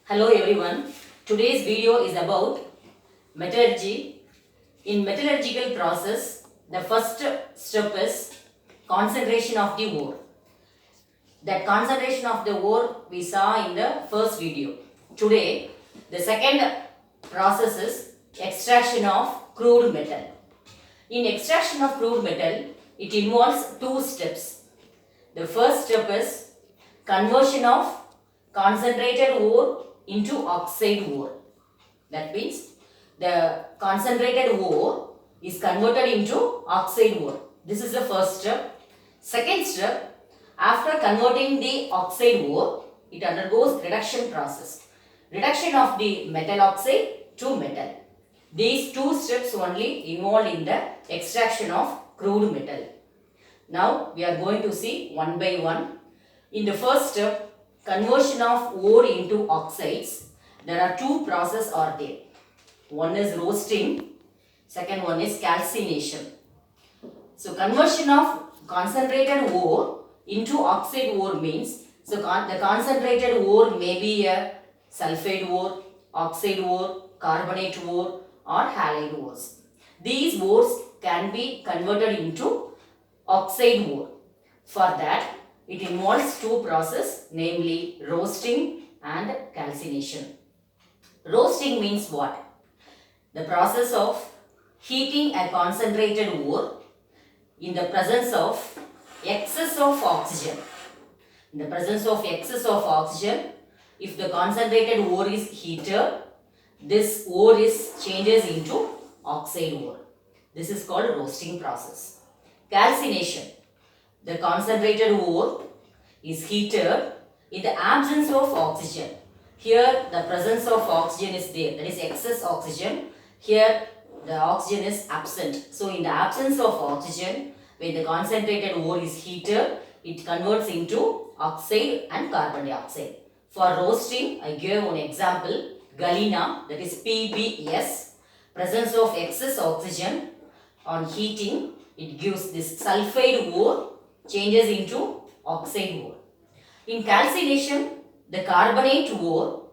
Hello everyone. Today's video is about metallurgy. In metallurgical process, the first step is concentration of the ore. That concentration of the ore we saw in the first video. Today, the second process is extraction of crude metal. In extraction of crude metal, it involves two steps. The first step is conversion of concentrated ore into oxide ore. That means the concentrated ore is converted into oxide ore. This is the first step. Second step, after converting the oxide ore, it undergoes reduction process. Reduction of the metal oxide to metal. These two steps only involved in the extraction of crude metal. Now we are going to see one by one. In the first step, conversion of ore into oxides, there are two processes are there. One is roasting, second one is calcination. So conversion of concentrated ore into oxide ore means, so the concentrated ore may be a sulfide ore, oxide ore, carbonate ore or halide ores. These ores can be converted into oxide ore. For that, it involves two processes, namely roasting and calcination. Roasting means what? The process of heating a concentrated ore in the presence of excess of oxygen. In the presence of excess of oxygen, if the concentrated ore is heated, this ore changes into oxide ore. This is called roasting process. Calcination. The concentrated ore is heated in the absence of oxygen. Here the presence of oxygen is there, that is excess oxygen. Here the oxygen is absent. So in the absence of oxygen, when the concentrated ore is heated, it converts into oxide and carbon dioxide. For roasting, I gave one example, galena, that is PbS. Presence of excess oxygen on heating, it gives this sulfide ore changes into oxide ore. In calcination, the carbonate ore,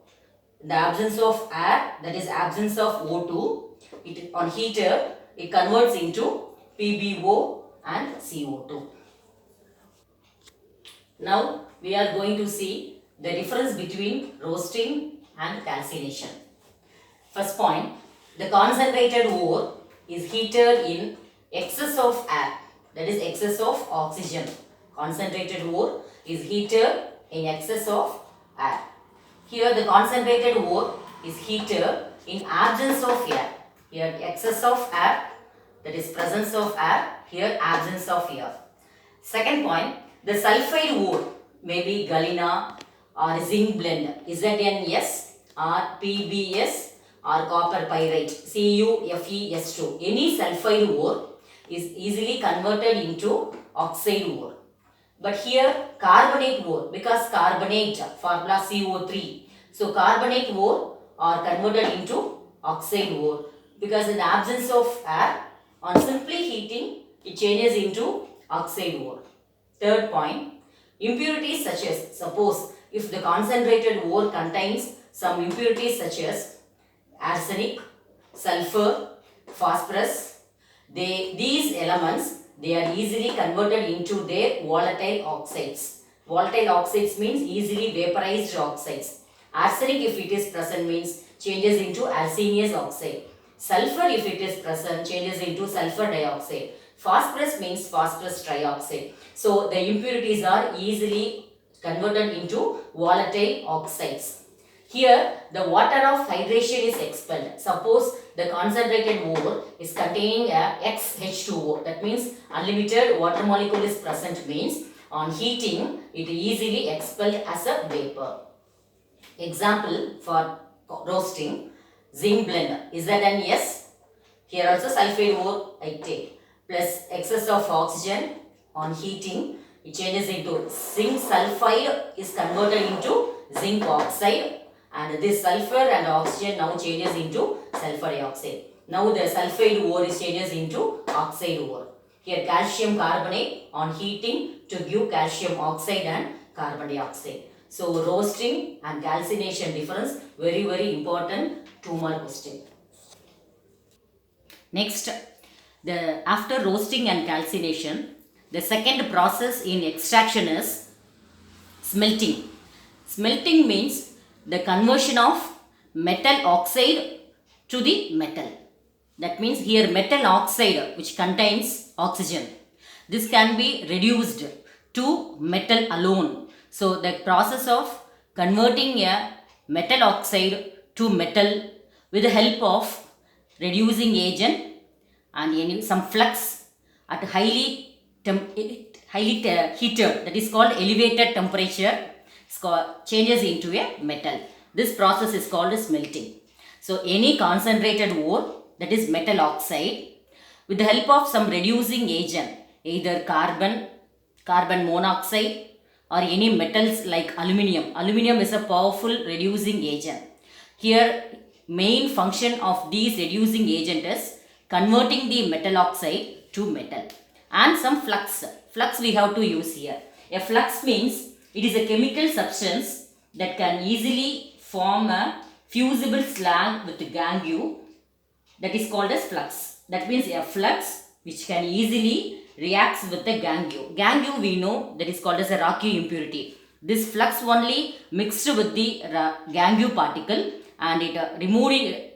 in the absence of air, that is absence of O2, it on heater, it converts into PbO and CO2. Now we are going to see the difference between roasting and calcination. First point, the concentrated ore is heated in excess of air, that is excess of oxygen. Concentrated ore is heated in excess of air. Here the concentrated ore is heated in absence of air. Here excess of air, that is presence of air. Here absence of air. Second point, the sulfide ore may be galena or zinc blende, ZNS or PbS or copper pyrite, CuFeS2. Any sulfide ore is easily converted into oxide ore. But here carbonate ore, because carbonate formula CO3. So carbonate ore are converted into oxide ore because in the absence of air, on simply heating, it changes into oxide ore. Third point, impurities such as, suppose if the concentrated ore contains some impurities such as arsenic, sulfur, phosphorus, these elements, they are easily converted into their volatile oxides. Volatile oxides means easily vaporized oxides. Arsenic, if it is present, means changes into arsenious oxide. Sulfur, if it is present, changes into sulfur dioxide. Phosphorus means phosphorus trioxide. So the impurities are easily converted into volatile oxides. Here the water of hydration is expelled. Suppose the concentrated ore is containing a XH2O, that means unlimited water molecule is present, means on heating it easily expelled as a vapor. Example for roasting, zinc blende, ZNS. Here also sulfide ore I take, plus excess of oxygen on heating, it changes into zinc sulfide is converted into zinc oxide, and this sulfur and oxygen now changes into sulfur dioxide. Now the sulfide ore changes into oxide ore. Here calcium carbonate on heating to give calcium oxide and carbon dioxide. So roasting and calcination difference, very very important 2-mark question. Next, after roasting and calcination, the second process in extraction is smelting. Smelting means the conversion of metal oxide to the metal. That means here metal oxide which contains oxygen. This can be reduced to metal alone. So the process of converting a metal oxide to metal with the help of reducing agent and some flux at highly heated, that is called elevated temperature, changes into a metal. This process is called smelting. So any concentrated ore, that is metal oxide, with the help of some reducing agent, either carbon monoxide or any metals like aluminium. Aluminium is a powerful reducing agent. Here main function of these reducing agent is converting the metal oxide to metal. And some flux. Flux we have to use here. A flux means it is a chemical substance that can easily form a fusible slag with gangue, that is called as flux. That means a flux which can easily reacts with the gangue. Gangue we know that is called as a rocky impurity. This flux only mixed with the gangue particle and it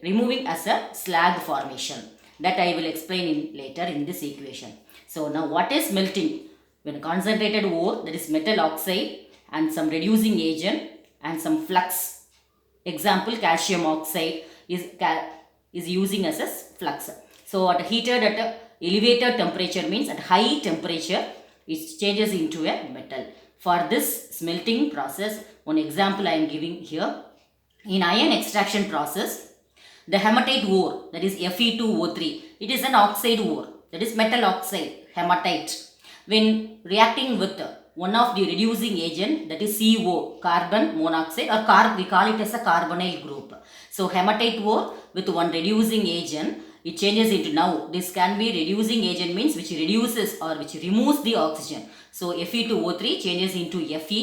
removing as a slag formation. That I will explain later in this equation. So now what is melting? When concentrated ore, that is metal oxide and some reducing agent and some flux. Example, calcium oxide is using as a flux. So at elevated temperature means at high temperature it changes into a metal. For this smelting process, one example I am giving here. In iron extraction process, the hematite ore, that is Fe2O3, it is an oxide ore, that is metal oxide, hematite. When reacting with one of the reducing agent, that is CO, carbon monoxide, or we call it as a carbonyl group. So hematite ore with one reducing agent, it changes into, now this can be reducing agent means which reduces or which removes the oxygen. So Fe2O3 changes into Fe